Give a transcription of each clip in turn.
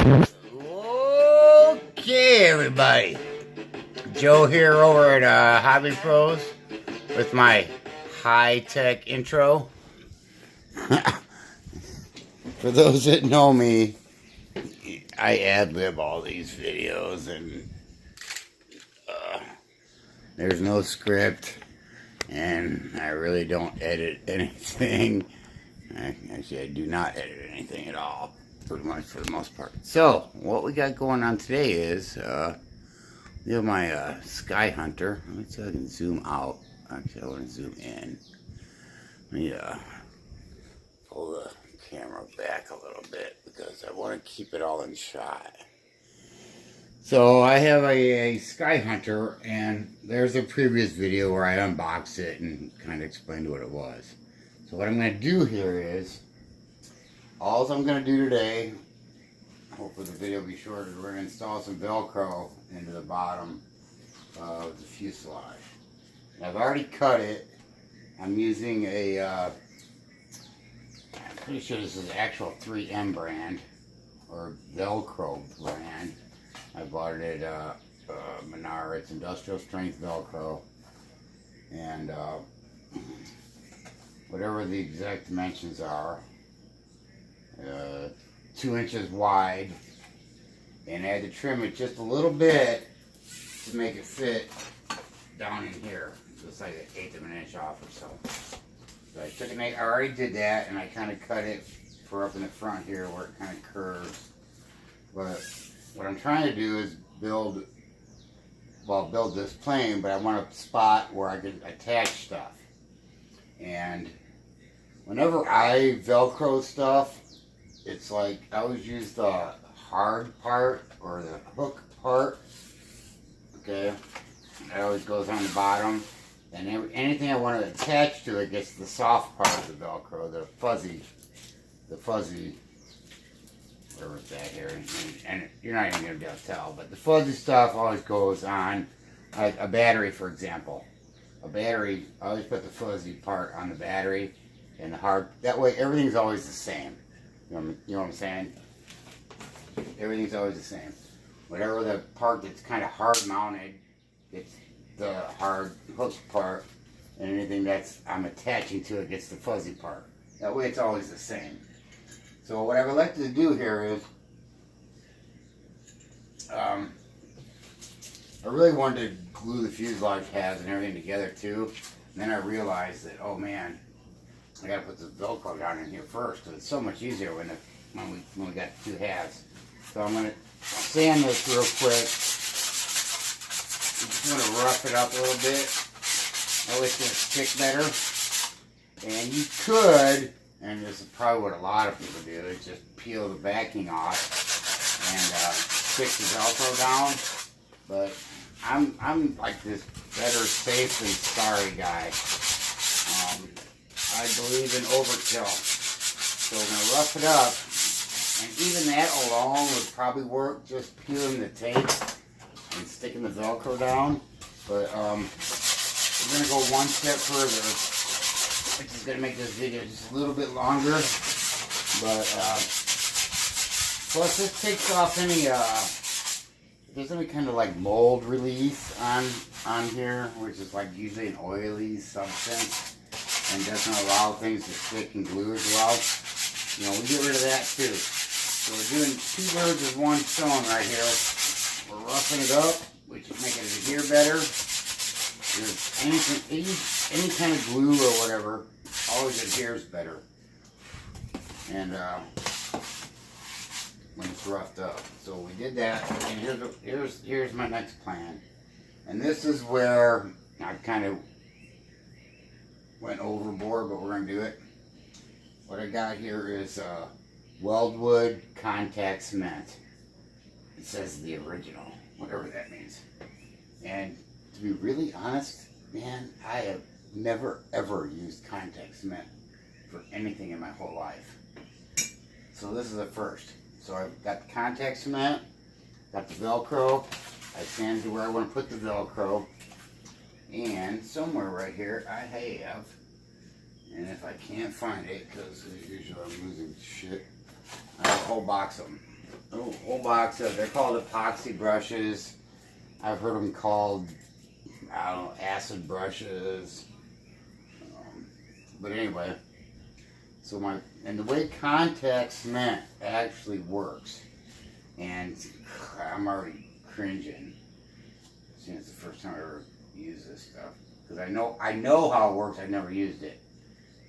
Okay, everybody. Joe here over at Hobby Pros with my high-tech intro. For those that know me, I ad-lib all these videos, and there's no script, and I really don't edit anything. Actually, I do not edit anything at all, pretty much for the most part. So, what we got going on today is, we have my SkyHunter. Let me see if I can zoom out. Actually, I want to zoom in. Let me pull the camera back a little bit because I want to keep it all in shot. So, I have a SkyHunter, and there's a previous video where I unboxed it and kind of explained what it was. So what I'm going to do here is, all I'm going to do today, hopefully the video will be short, is we're going to install some velcro into the bottom of the fuselage. And I've already cut it. I'm using a, I'm pretty sure this is actual 3M brand, or velcro brand. I bought it at Menards, industrial strength velcro. And whatever the exact dimensions are, 2 inches wide, and I had to trim it just a little bit to make it fit down in here, just like 1/8 of an inch off or so. So I took I already did that, and I kind of cut it for up in the front here where it kind of curves. But what I'm trying to do is build this plane, but I want a spot where I can attach stuff. And whenever I Velcro stuff, it's like I always use the hard part or the hook part. Okay, that always goes on the bottom, and anything I want to attach to it gets the soft part of the Velcro, the fuzzy, whatever it's at here, and you're not even gonna be able to tell, but the fuzzy stuff always goes on, like a battery, for example. A battery, I always put the fuzzy part on the battery, and the hard, that way everything's always the same. You know what I'm saying? Everything's always the same. Whatever the part that's kind of hard mounted, it's the hard hook part, and anything that's I'm attaching to it gets the fuzzy part. That way it's always the same. So what I've elected to do here is, I really wanted to glue the fuselage pads and everything together too. And then I realized that, oh man, I gotta put this Velcro down in here first, because it's so much easier when we got two halves. So I'm gonna sand this real quick. You just want to rough it up a little bit. That way it's gonna stick better. And you could, and this is probably what a lot of people do, is just peel the backing off and stick the Velcro down. But I'm like this better safe than sorry guy. I believe in overkill. So we're going to rough it up. And even that alone would probably work, just peeling the tape and sticking the Velcro down. But we're going to go one step further, which is going to make this video just a little bit longer. But plus this takes off any, if there's any kind of like mold release on here, which is like usually an oily substance, and doesn't allow things to stick and glue as well. You know, we get rid of that too. So we're doing 2 birds with 1 stone right here. We're roughing it up, which is making it adhere better. There's any kind of glue or whatever, always adheres better. And when it's roughed up. So we did that, and here's my next plan. And this is where I kind of went overboard, but we're going to do it. What I got here is Weldwood contact cement. It says the original, whatever that means. And to be really honest, man, I have never ever used contact cement for anything in my whole life. So this is the first. So I've got the contact cement, got the Velcro. I sanded where I want to put the Velcro. And somewhere right here I have, and if I can't find it, because usually I'm losing shit, I have a whole box of them. a whole box of, they're called epoxy brushes. I've heard them called, I don't know, acid brushes. But anyway, so and the way contact cement actually works, and I'm already cringing since it's the first time I ever used this stuff, because I know how it works. I've never used it.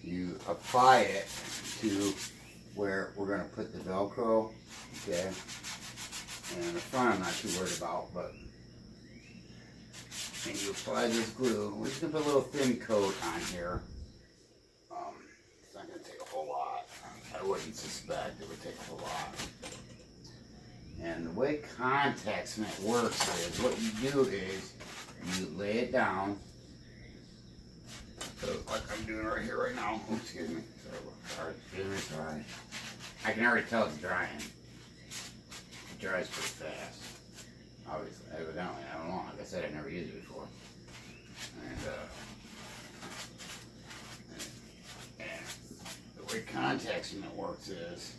You apply it to where we're going to put the Velcro, okay, and the front I'm not too worried about, but and you apply this glue. We're just going to put a little thin coat on here. It's not going to take a whole lot. I wouldn't suspect it would take a whole lot. And the way contact cement works is, what you do is you lay it down, like I'm doing right here right now. Oh, excuse me. Sorry. I can already tell it's drying. It dries pretty fast. Obviously, evidently, I don't know. Like I said, I've never used it before. And the way contact cement works is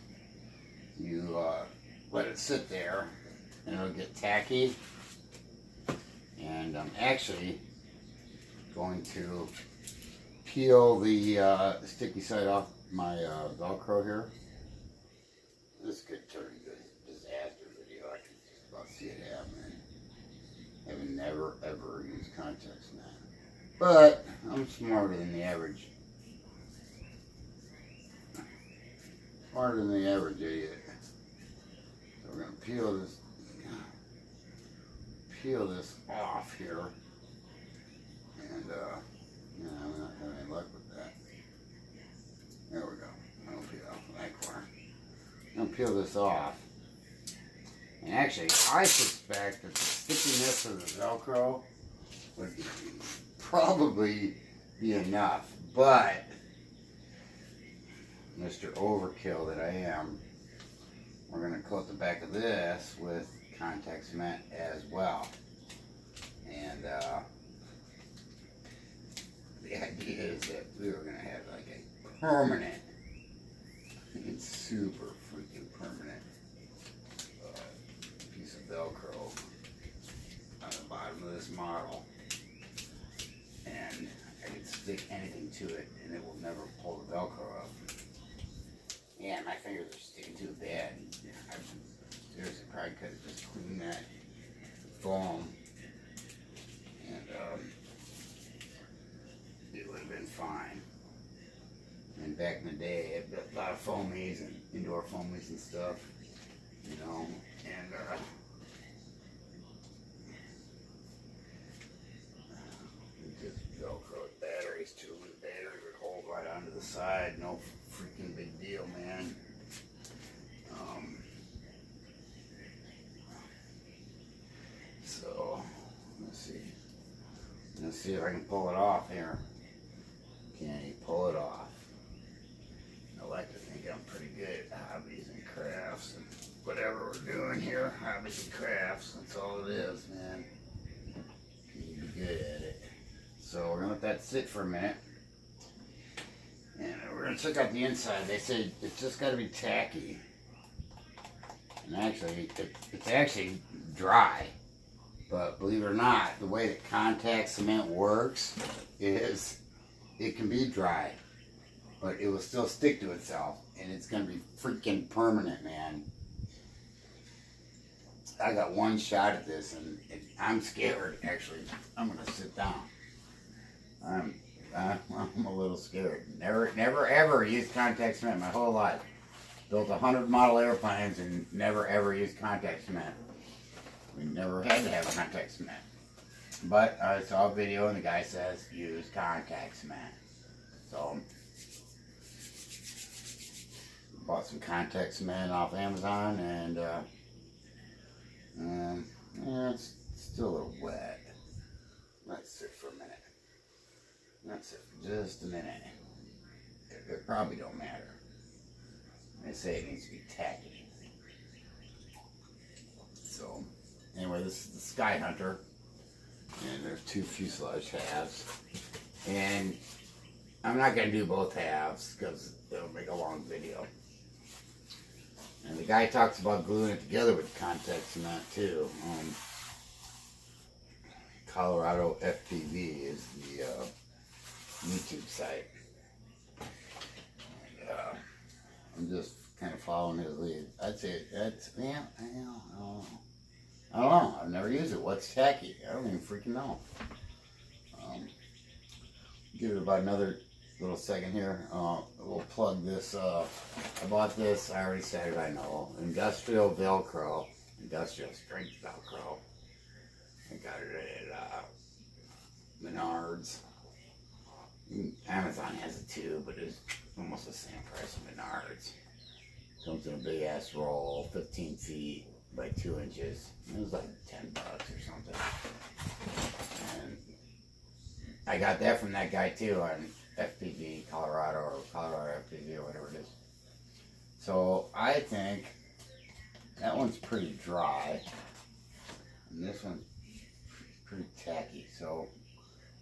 you let it sit there and it'll get tacky. And I'm actually going to peel the sticky side off my Velcro here. This could turn into a disaster video. I can just about see it happening. I've never ever used contact cement, but I'm smarter than the average. Smarter than the average idiot. So we're gonna peel this off here, and yeah, I'm not having any luck with that. There we go. I'll peel off that corner. I'm gonna peel this off. And actually, I suspect that the stickiness of the Velcro would probably be enough, but Mr. Overkill that I am, we're going to coat the back of this with contact cement as well. And the idea is that we were going to have like a permanent, it's super freaking permanent piece of Velcro on the bottom of this model, and I can stick anything to it and it will never pull the Velcro up. Yeah, my fingers are sticking too bad. I seriously probably could have just cleaned that foam, and it would have been fine. And back in the day, I had a lot of foamies and indoor foamies and stuff, you know, and just Velcro batteries too. The battery would hold right onto the side, no freaking big deal, man. So let's see if I can pull it off here. Can you pull it off? I like to think I'm pretty good at hobbies and crafts and whatever we're doing here. Hobbies and crafts, that's all it is, man. Can you be good at it? So we're gonna let that sit for a minute. And we're going to check out the inside. They said it's just got to be tacky. And actually, it's actually dry. But believe it or not, the way that contact cement works is it can be dry, but it will still stick to itself. And it's going to be freaking permanent, man. I got one shot at this, and I'm scared, actually. I'm going to sit down. I'm a little scared. Never ever used contact cement my whole life. Built 100 model airplanes and never ever used contact cement. We never had to have contact cement. But I saw a video and the guy says use contact cement. So bought some contact cement off Amazon, and yeah, it's still a little wet. Let's sit for a minute. That's it for just a minute. It probably don't matter. They say it needs to be tacky. So, anyway, this is the SkyHunter. And there's 2 fuselage halves. And I'm not going to do both halves because it'll make a long video. And the guy talks about gluing it together with contact cement too. Colorado FPV is the YouTube site. And, I'm just kind of following his lead. I'd say that's, yeah, I don't know. I don't know. I've never used it. What's tacky? I don't even freaking know. Give it about another little second here. We'll plug this. I bought this. I already said it. I know. Industrial velcro. Industrial strength velcro. I got it at Menards. Amazon has it too, but it's almost the same price as Menards. Comes in a big ass roll, 15 feet by 2 inches. It was like $10 or something. And I got that from that guy too on FPV Colorado or Colorado FPV or whatever it is. So I think that one's pretty dry, and this one's pretty tacky. So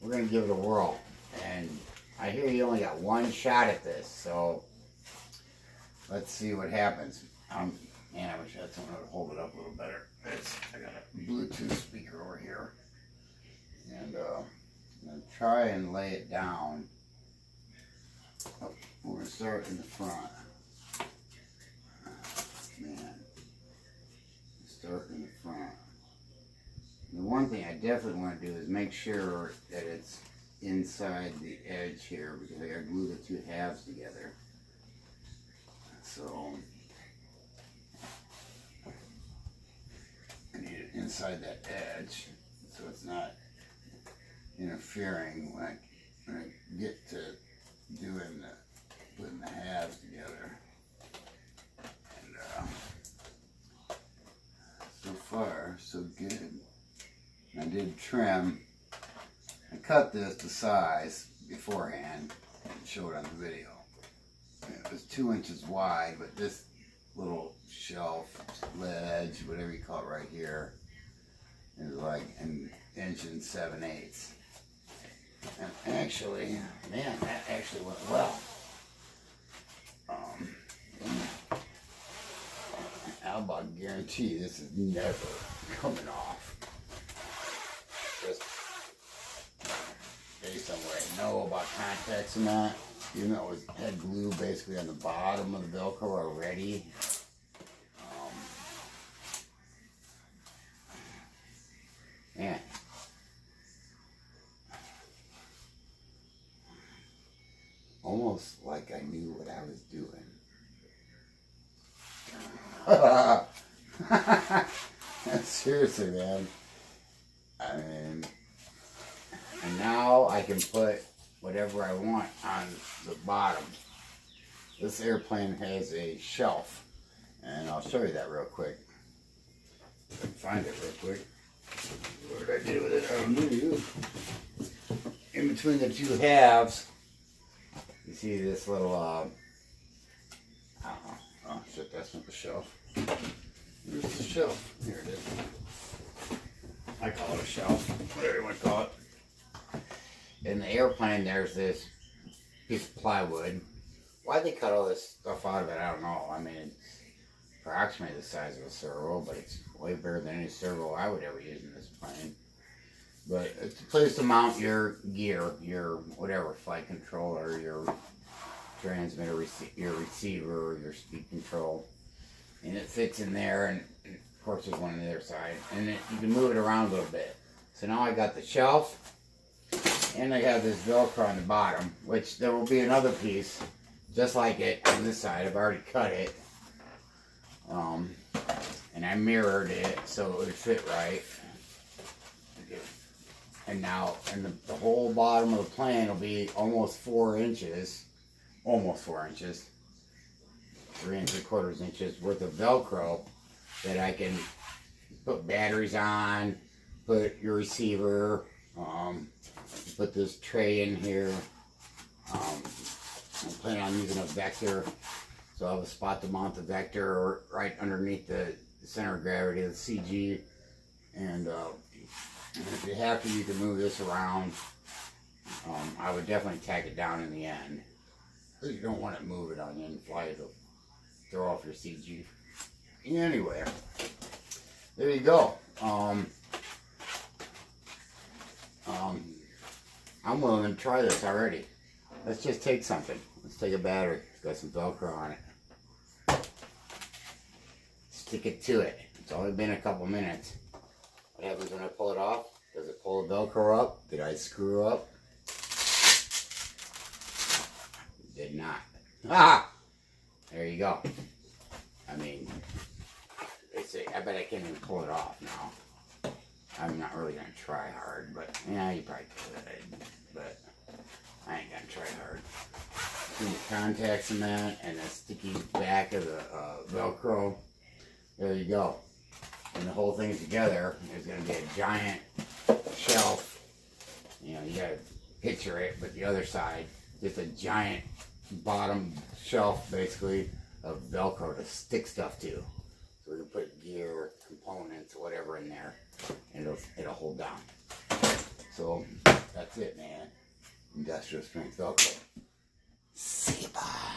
we're gonna give it a whirl. And I hear you only got one shot at this, so let's see what happens. Man, I wish I had someone to hold it up a little better. I got a Bluetooth speaker over here, and I'm gonna try and lay it down. Oh, we're gonna start in the front. Man, start in the front. The one thing I definitely want to do is make sure that it's inside the edge here, because I gotta glue the two halves together. So I need it inside that edge so it's not interfering when I get to putting the halves together. And so far so good. I did trim. I cut this to size beforehand and showed on the video. It was 2 inches wide, but this little shelf, ledge, whatever you call it right here, is like an inch and 7/8. And actually, man, that actually went well. I'll about guarantee this is never coming off. Just based on what I know about contact cement, even though it had glue basically on the bottom of the Velcro already. Man. Almost like I knew what I was doing. Seriously, man. I mean, and now I can put whatever I want on the bottom. This airplane has a shelf, and I'll show you that real quick. If I can find it real quick. What did I do with it? In between the two halves, you see this little, I don't know. Oh shit, that's not the shelf. Here's the shelf. Here it is. I call it a shelf, whatever you want to call it. In the airplane, there's this piece of plywood. Why'd they cut all this stuff out of it? I don't know. I mean, it's approximately the size of a servo, but it's way bigger than any servo I would ever use in this plane. But it's a place to mount your gear, your whatever, flight controller, your transmitter, your receiver, your speed control. And it fits in there, and of course there's one on the other side. And you can move it around a little bit. So now I got the shelf, and I have this Velcro on the bottom, which there will be another piece just like it on this side. I've already cut it. And I mirrored it so it would fit right. And now, the whole bottom of the plane will be almost 4 inches, 3 3/4 inches worth of Velcro that I can put batteries on, put your receiver, put this tray in here. I'm planning on using a vector, so I'll have a spot to mount the vector right underneath the center of gravity of the CG. And if you have to, you can move this around. I would definitely tack it down in the end, because you don't want to move it on the in-flight. It'll throw off your CG. anyway, there you go. I'm willing to try this already. Let's just take something. Let's take a battery. It's got some Velcro on it. Stick it to it. It's only been a couple minutes. What happens when I pull it off? Does it pull the Velcro up? Did I screw up? Did not. Ah! There you go. I mean, I bet I can't even pull it off now. I'm not really going to try hard, but yeah, you probably could. But I ain't going to try hard. Between the contacts and that, and the sticky back of the Velcro, there you go. And the whole thing together is going to be a giant shelf. You know, you got to picture it, but the other side, just a giant bottom shelf, basically, of Velcro to stick stuff to. So we can put gear, components, whatever in there, and it'll hold down. So that's it, man. Industrial strength Velcro. See you, bye.